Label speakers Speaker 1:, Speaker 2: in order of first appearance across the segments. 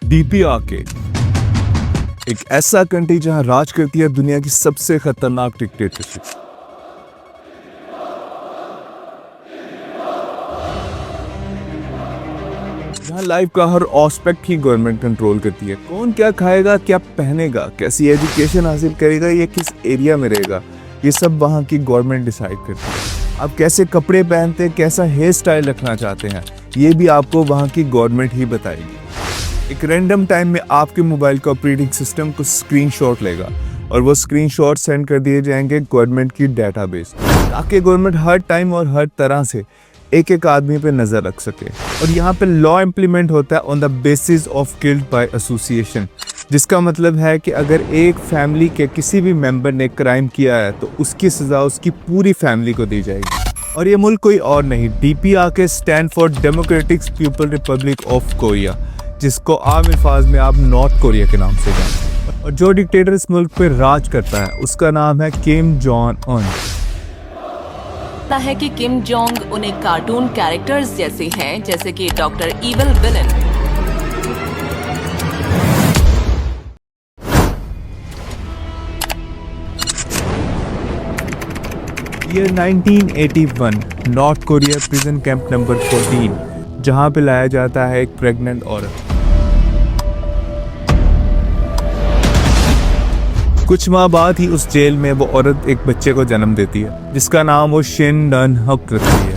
Speaker 1: DPRK एक ऐसा country जहां राज करती है दुनिया की सबसे खतरनाक डिक्टेटरशिप। जहां लाइफ का हर एस्पेक्ट ही गवर्नमेंट कंट्रोल करती है। कौन क्या खाएगा, क्या पहनेगा, कैसी एजुकेशन हासिल करेगा, ये किस एरिया में रहेगा, ये सब वहां की गवर्नमेंट डिसाइड करती है। आप कैसे कपड़े पहनते हैं, कैसा हेयर स्टाइल रखना चाहते हैं, ये भी आपको वहां की गवर्नमेंट ही बताएगी। एक रैंडम टाइम में आपके मोबाइल का ऑपरेटिंग सिस्टम कुछ स्क्रीनशॉट लेगा और वो स्क्रीनशॉट सेंड कर दिए जाएंगे गवर्नमेंट की डेटाबेस, ताकि गवर्नमेंट हर टाइम और हर तरह से एक एक आदमी पे नजर रख सके। और यहाँ पे लॉ इम्प्लीमेंट होता है on the basis of guilt by association, जिसका मतलब है कि अगर एक फैमिली के किसी भी मेंबर ने क्राइम किया है तो उसकी सजा उसकी पूरी फैमिली को दी जाएगी। और ये मुल्क कोई और नहीं, DPRK stand for democratic people Republic of Korea, जिसको आम अल्फाज में आप नॉर्थ कोरिया के नाम से जानते हैं। और जो डिक्टेटर इस मुल्क पे राज करता है उसका नाम है किम जोंग उन।
Speaker 2: है कि किम जोंग उन एक कार्टून कैरेक्टर्स जैसे हैं, जैसे कि doctor evil villain.
Speaker 1: Year 1981 north Korea prison camp number 14, जहां पे लाया जाता है एक प्रेग्नेंट औरत। कुछ माह बाद ही उस जेल में वो औरत एक बच्चे को जन्म देती है, जिसका नाम वो शिन डन हक रखती है।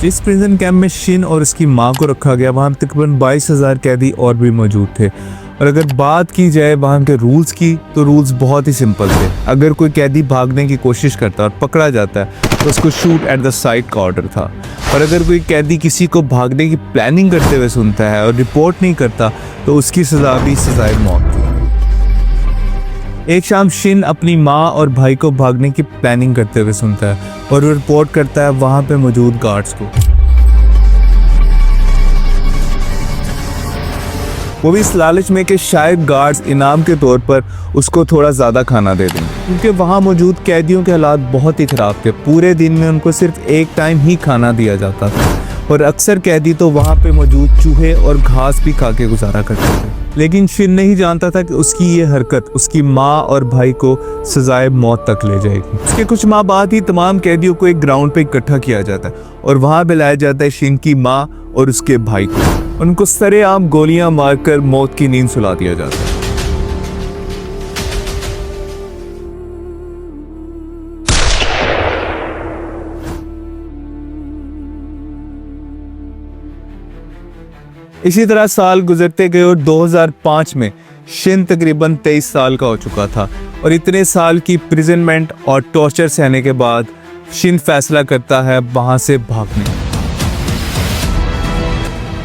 Speaker 1: जिस प्रिजन कैंप में शिन और उसकी मां को रखा गया, वहां तकरीबन 22,000 कैदी और भी मौजूद थे। और अगर बात की जाए वहाँ के रूल्स की, तो रूल्स बहुत ही सिंपल थे। अगर कोई कैदी भागने की कोशिश करता और पकड़ा जाता है तो उसको शूट एट द साइट का ऑर्डर था। और अगर कोई कैदी किसी को भागने की प्लानिंग करते हुए सुनता है और रिपोर्ट नहीं करता तो उसकी सजा भी सजाए मौत थी। एक शाम शिन अपनी माँ और भाई को भागने की प्लानिंग करते हुए सुनता है और वो रिपोर्ट करता है वहाँ पे मौजूद गार्ड्स को। वो भी इस लालच में कि शायद गार्ड्स इनाम के तौर पर उसको थोड़ा ज़्यादा खाना दे देंगे, क्योंकि वहाँ मौजूद कैदियों के हालात बहुत ही ख़राब थे। पूरे दिन में उनको सिर्फ एक टाइम ही खाना दिया जाता था और अक्सर कैदी तो वहाँ पे मौजूद चूहे और घास भी खा के गुजारा करते थे। लेकिन शिन नहीं जानता था कि उसकी ये हरकत उसकी माँ और भाई को सजाए मौत तक ले जाएगी। उसके कुछ माह बाद ही तमाम कैदियों को एक ग्राउंड पे इकट्ठा किया जाता है और वहाँ बुलाया जाता है शिन की माँ और उसके भाई को। उनको सरेआम गोलियां मारकर मौत की नींद सुला दिया जाता है। इसी तरह साल गुजरते गए और 2005 में शिन तकरीबन 23 साल का हो चुका था। और इतने साल की प्रिजनमेंट और टॉर्चर सहने के बाद शिन फैसला करता है वहां से भागने।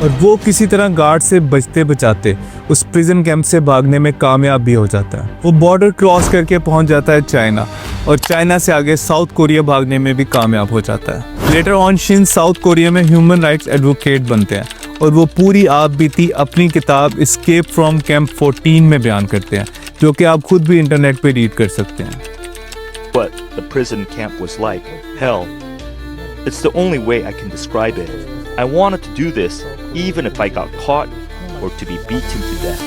Speaker 1: और वो किसी तरह गार्ड से बचते बचाते उस प्रिजन कैंप से भागने में कामयाब भी हो जाता है। वो बॉर्डर क्रॉस करके पहुंच जाता है चाइना, और चाइना से आगे साउथ कोरिया भागने में भी कामयाब हो जाता है। Later on Shin south Korea में ह्यूमन राइट्स एडवोकेट बनते हैं और वो पूरी आप बीती अपनी किताब एस्केप फ्रॉम कैंप 14 में बयान करते हैं, जो कि आप खुद भी इंटरनेट पे रीड कर सकते हैं।
Speaker 3: What the prison camp was like, hell. It's the only way I can describe it. I wanted to do this even if I got caught or to be beaten to death.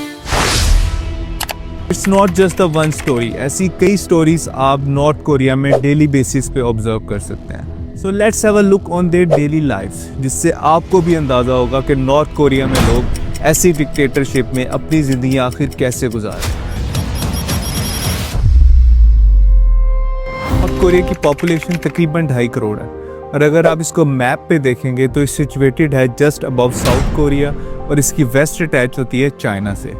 Speaker 1: It's not just the one story. ऐसी कई stories आप north Korea में daily basis पे observe कर सकते हैं। So let's have a look on their daily lives, जिससे आपको भी अंदाजा होगा कि नॉर्थ कोरिया में लोग ऐसी डिक्टेटरशिप में अपनी जिंदगी आखिर कैसे गुजारें। नॉर्थ कोरिया की पॉपुलेशन तकरीबन 2.5 करोड़ है, और अगर आप इसको मैप पे देखेंगे तो ये सिचुएटेड है जस्ट अबव साउथ कोरिया और इसकी वेस्ट अटैच होती है चाइना से।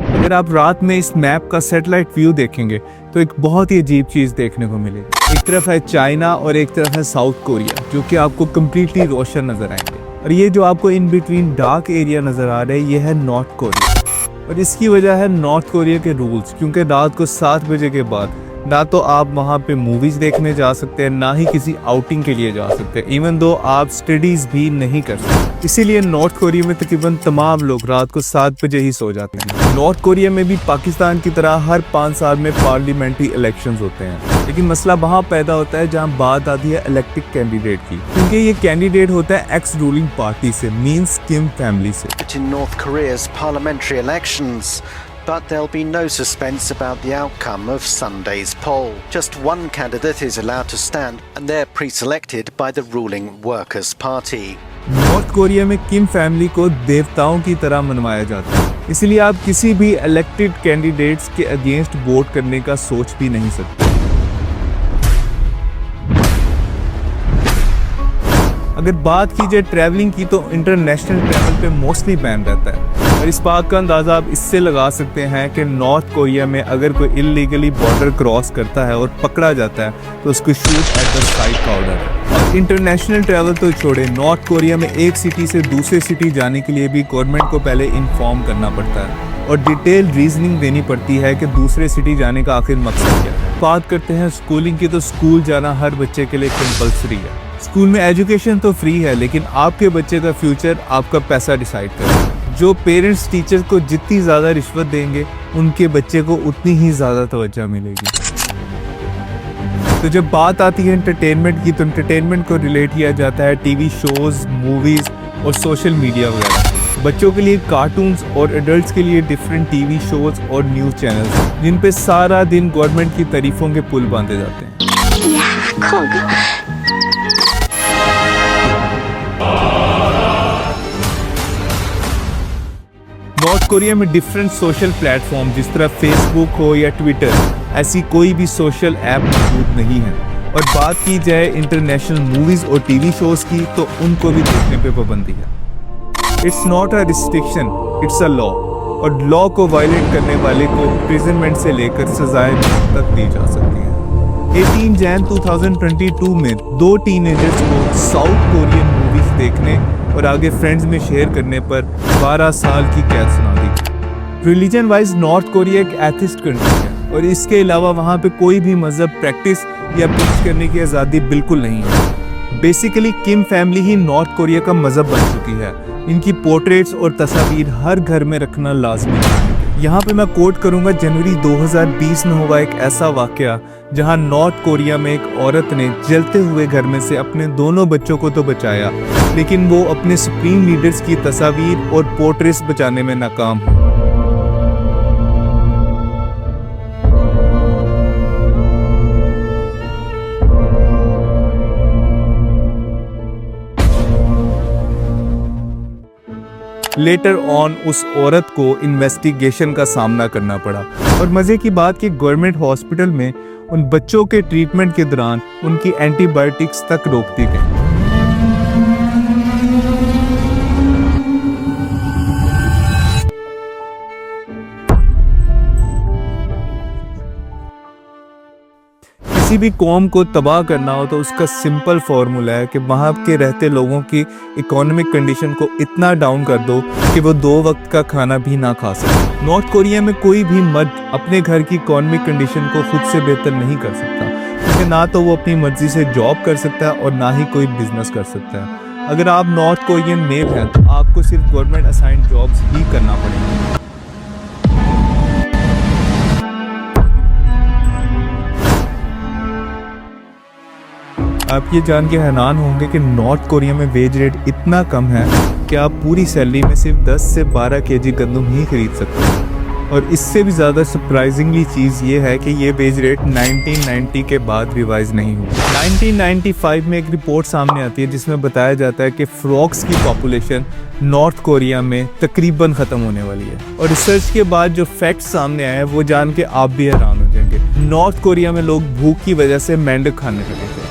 Speaker 1: अगर आप रात में इस मैप का सैटेलाइट व्यू देखेंगे तो एक बहुत ही अजीब चीज़ देखने को मिलेगी। एक तरफ है चाइना और एक तरफ है साउथ कोरिया, जो कि आपको कम्प्लीटली रोशन नजर आएंगे। और ये जो आपको इन बिटवीन डार्क एरिया नजर आ रहा है, ये है नॉर्थ कोरिया। और इसकी वजह है नॉर्थ कोरिया के रूल्स, क्योंकि रात को 7 बजे के बाद ना तो आप वहाँ पे मूवीज देखने जा सकते हैं, ना ही किसी आउटिंग के लिए जा सकते हैं, इवन दो आप स्टडीज भी नहीं कर सकते। इसीलिए नॉर्थ कोरिया में तकरीबन तमाम लोग रात को 7 बजे ही सो जाते हैं। नॉर्थ कोरिया में भी पाकिस्तान की तरह हर 5 साल में पार्लियामेंट्री इलेक्शंस होते हैं, लेकिन मसला वहाँ पैदा होता है जहाँ बात आती है इलेक्टेड कैंडिडेट की, क्योंकि ये कैंडिडेट होता है एक्स रूलिंग पार्टी से, मींस किम फैमिली से।
Speaker 4: In North Korea's parliamentary elections, but there'll be no suspense about the outcome of Sunday's poll. Just one candidate is allowed to stand, and they're pre-selected by the ruling Workers' Party.
Speaker 1: North Korea में किम family को देवताओं की तरह मनवाया जाता है, इसलिए आप किसी भी इलेक्टेड कैंडिडेट्स के अगेंस्ट वोट करने का सोच भी नहीं सकते। अगर बात की जाए ट्रैवलिंग की, तो इंटरनेशनल ट्रैवल पे मोस्टली बैन रहता है, और इस बात का अंदाज़ा आप इससे लगा सकते हैं कि नॉर्थ कोरिया में अगर कोई इलीगली बॉर्डर क्रॉस करता है और पकड़ा जाता है तो उसको शूट एट द साइट का ऑर्डर है। और इंटरनेशनल ट्रैवल तो छोड़े, नॉर्थ कोरिया में एक सिटी से दूसरे सिटी जाने के लिए भी गवर्नमेंट को पहले इन्फॉर्म करना पड़ता है और डिटेल रीजनिंग देनी पड़ती है कि दूसरे सिटी जाने का आखिर मकसद क्या है। बात करते हैं स्कूलिंग की, तो स्कूल जाना हर बच्चे के लिए कंपलसरी है। स्कूल में एजुकेशन तो फ्री है, लेकिन आपके बच्चे का फ्यूचर आपका पैसा डिसाइड करेगा। जो पेरेंट्स टीचर को जितनी ज़्यादा रिश्वत देंगे, उनके बच्चे को उतनी ही ज़्यादा तवज्जो मिलेगी। तो जब बात आती है एंटरटेनमेंट की, तो एंटरटेनमेंट को रिलेट किया जाता है टीवी शोज़, मूवीज़ और सोशल मीडिया वगैरह। बच्चों के लिए कार्टून्स और एडल्ट्स के लिए डिफरेंट टीवी शोज़ और न्यूज़ चैनल्स, जिन पे सारा दिन गवर्नमेंट की तारीफों के पुल बांधे जाते हैं। नॉर्थ कोरिया में डिफरेंट सोशल प्लेटफॉर्म, जिस तरह फेसबुक हो या ट्विटर, ऐसी कोई भी सोशल ऐप मौजूद नहीं है। और बात की जाए इंटरनेशनल मूवीज और टीवी शोज की, तो उनको भी देखने पे पाबंदी है। It's not a restriction, it's a law, और लॉ को वायलेट करने वाले को इम्प्रिजनमेंट से लेकर सजाएं तक दी जा सकती है। 18 जैन 2022 में 2 टीनेजर्स को साउथ कोरियन मूवीज देखने और आगे फ्रेंड्स में शेयर करने पर 12 साल की कैद सुना दी। रिलीजन वाइज नॉर्थ कोरिया एक एथिस्ट कंट्री है, और इसके अलावा वहाँ पे कोई भी मजहब प्रैक्टिस या प्रीच करने की आज़ादी बिल्कुल नहीं है। बेसिकली किम फैमिली ही नॉर्थ कोरिया का मजहब बन चुकी है। इनकी पोर्ट्रेट्स और तस्वीर हर घर में रखना लाजमी है। यहाँ पे मैं कोट करूँगा, जनवरी 2020 में हुआ एक ऐसा वाक़या जहाँ नॉर्थ कोरिया में एक औरत ने जलते हुए घर में से अपने दोनों बच्चों को तो बचाया, लेकिन वो अपने सुप्रीम लीडर्स की तस्वीर और पोर्ट्रेट्स बचाने में नाकाम हुई। लेटर ऑन उस औरत को इन्वेस्टिगेशन का सामना करना पड़ा, और मज़े की बात कि गवर्नमेंट हॉस्पिटल में उन बच्चों के ट्रीटमेंट के दौरान उनकी एंटीबायोटिक्स तक रोक दी गई। किसी भी कौम को तबाह करना हो तो उसका सिंपल फार्मूला है कि वहाँ के रहते लोगों की इकोनॉमिक कंडीशन को इतना डाउन कर दो कि वो 2 वक्त का खाना भी ना खा सके। नॉर्थ कोरिया में कोई भी मर्द अपने घर की इकोनॉमिक कंडीशन को खुद से बेहतर नहीं कर सकता, क्योंकि ना तो वो अपनी मर्जी से जॉब कर सकता है और ना ही कोई बिजनेस कर सकता है। अगर आप नॉर्थ कोरियन मेल हैं तो आपको सिर्फ गवर्नमेंट असाइंड जॉब्स ही करना पड़ेगा। आप ये जान के हैरान होंगे कि नॉर्थ कोरिया में वेज रेट इतना कम है कि आप पूरी सैलरी में सिर्फ 10 से 12 केजी गंदम ही खरीद सकते हैं। और इससे भी ज़्यादा सरप्राइजिंगली चीज़ ये है कि ये वेज रेट 1990 के बाद रिवाइज नहीं हुआ। 1995 में एक रिपोर्ट सामने आती है जिसमें बताया जाता है कि फ्रॉग्स की पॉपुलेशन नॉर्थ कोरिया में तकरीबन ख़त्म होने वाली है। और रिसर्च के बाद जो फैक्ट सामने आए हैं वो जान के आप भी हैरान हो जाएंगे। नॉर्थ कोरिया में लोग भूख की वजह से मेंढक खाने लगे थे।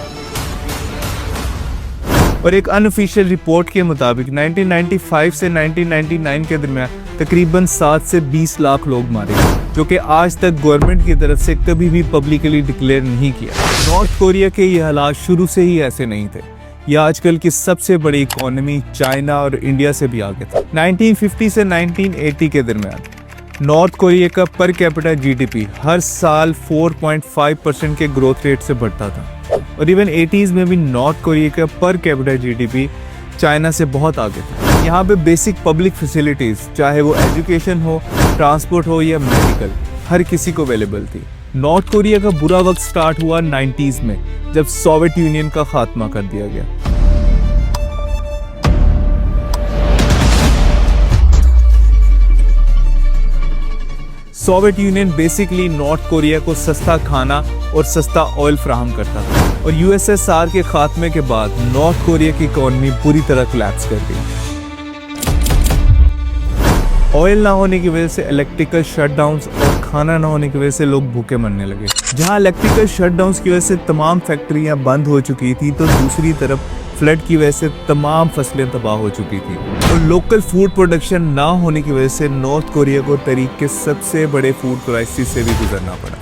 Speaker 1: और एक अनऑफिशियल रिपोर्ट के मुताबिक 1995 से 1999 के दरमियान तकरीबन 7 से 20 लाख लोग मारे गए, जो कि आज तक गवर्नमेंट की तरफ से कभी भी पब्लिकली डिक्लेयर नहीं किया। नॉर्थ कोरिया के ये हालात शुरू से ही ऐसे नहीं थे। यह आजकल की सबसे बड़ी इकोनॉमी चाइना और इंडिया से भी आगे था। 1950 से 1980 के दरमियान नॉर्थ कोरिया का पर कैपिटा जीडीपी हर साल 4.5% के ग्रोथ रेट से बढ़ता था और इवन 80s में भी नॉर्थ कोरिया का पर कैपिटा जीडीपी चाइना से बहुत आगे था। यहाँ पे बेसिक पब्लिक फैसिलिटीज़, चाहे वो एजुकेशन हो, ट्रांसपोर्ट हो या मेडिकल, हर किसी को अवेलेबल थी। नॉर्थ कोरिया का बुरा वक्त स्टार्ट हुआ 90s में, जब सोवियत यूनियन का खात्मा कर दिया गया। Soviet union basically north Korea को सस्ता खाना और सस्ता ऑयल फराहम करता था और यूएसएसआर के खात्मे के बाद नॉर्थ कोरिया की इकोनॉमी पूरी तरह कोलैप्स कर गई। ऑयल ना होने की वजह से इलेक्ट्रिकल शटडाउन्स और खाना ना होने की वजह से लोग भूखे मरने लगे। जहां इलेक्ट्रिकल शटडाउन्स की वजह से तमाम फैक्ट्रियां बंद हो चुकी थी, तो दूसरी तरफ फ्लड की वजह से तमाम फसलें तबाह हो चुकी थी और लोकल फूड प्रोडक्शन ना होने की वजह से नॉर्थ कोरिया को तारीख के सबसे बड़े फूड क्राइसिस से भी गुजरना पड़ा।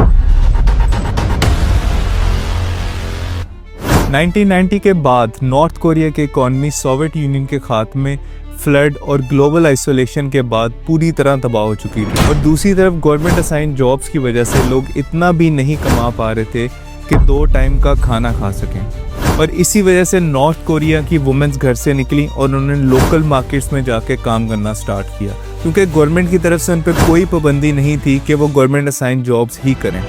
Speaker 1: 1990 के बाद नॉर्थ कोरिया की इकॉनमी सोवियत यूनियन के खात्मे, फ्लड और ग्लोबल आइसोलेशन के बाद पूरी तरह तबाह हो चुकी थी और दूसरी तरफ गवर्नमेंट असाइन जॉब्स की वजह से लोग इतना भी नहीं कमा पा रहे थे कि 2 टाइम का खाना खा सकें। और इसी वजह से नॉर्थ कोरिया की वुमेन्स घर से निकली और उन्होंने लोकल मार्केट्स में जाके काम करना स्टार्ट किया, क्योंकि गवर्नमेंट की तरफ से उन पर कोई पाबंदी नहीं थी कि वो गवर्नमेंट असाइन जॉब्स ही करें।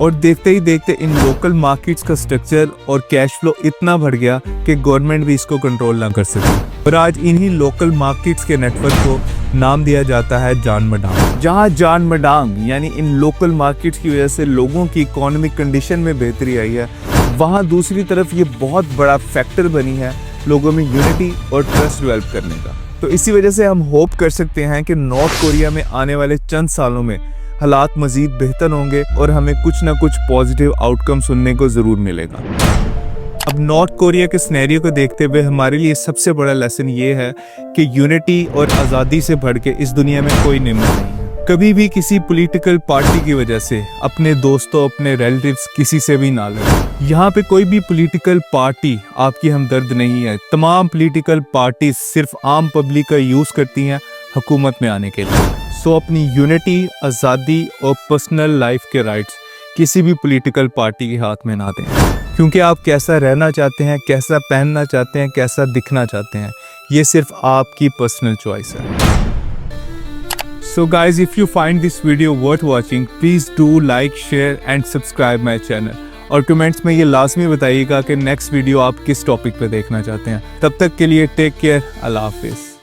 Speaker 1: और देखते ही देखते इन लोकल मार्केट्स का स्ट्रक्चर और कैश फ्लो इतना बढ़ गया कि गवर्नमेंट भी इसको कंट्रोल ना कर सकी और आज इन्हीं लोकल मार्केट्स के नेटवर्क को नाम दिया जाता है जानमडांग। जहां जानमडांग यानी इन लोकल मार्केट्स की वजह से लोगों की इकोनॉमिक कंडीशन में बेहतरी आई है, वहां दूसरी तरफ ये बहुत बड़ा फैक्टर बनी है लोगों में यूनिटी और ट्रस्ट डेवलप करने का। तो इसी वजह से हम होप कर सकते हैं कि नॉर्थ कोरिया में आने वाले चंद सालों में हालात मजीद बेहतर होंगे और हमें कुछ ना कुछ पॉजिटिव आउटकम सुनने को ज़रूर मिलेगा। अब नॉर्थ कोरिया के सिनेरियो को देखते हुए हमारे लिए सबसे बड़ा लेसन ये है कि यूनिटी और आज़ादी से बढ़ के इस दुनिया में कोई नेमत नहीं है। कभी भी किसी पॉलिटिकल पार्टी की वजह से अपने दोस्तों, अपने रिलेटिव्स किसी से भी ना लड़ें। यहाँ पे कोई भी पॉलिटिकल पार्टी आपकी हमदर्द नहीं है। तमाम पॉलिटिकल पार्टी सिर्फ आम पब्लिक का यूज़ करती हैं हुकूमत में आने के लिए। सो अपनी यूनिटी, आज़ादी और पर्सनल लाइफ के राइट्स किसी भी पॉलिटिकल पार्टी के हाथ में ना दें, क्योंकि आप कैसा रहना चाहते हैं, कैसा पहनना चाहते हैं, कैसा दिखना चाहते हैं, ये सिर्फ आपकी पर्सनल चॉइस है। So guys, if you find this video worth watching, please do like, share and subscribe my channel और कमेंट्स में ये लाजमी बताइएगा कि नेक्स्ट वीडियो आप किस टॉपिक पे देखना चाहते हैं। तब तक के लिए टेक केयर, अल्लाह हाफिज़।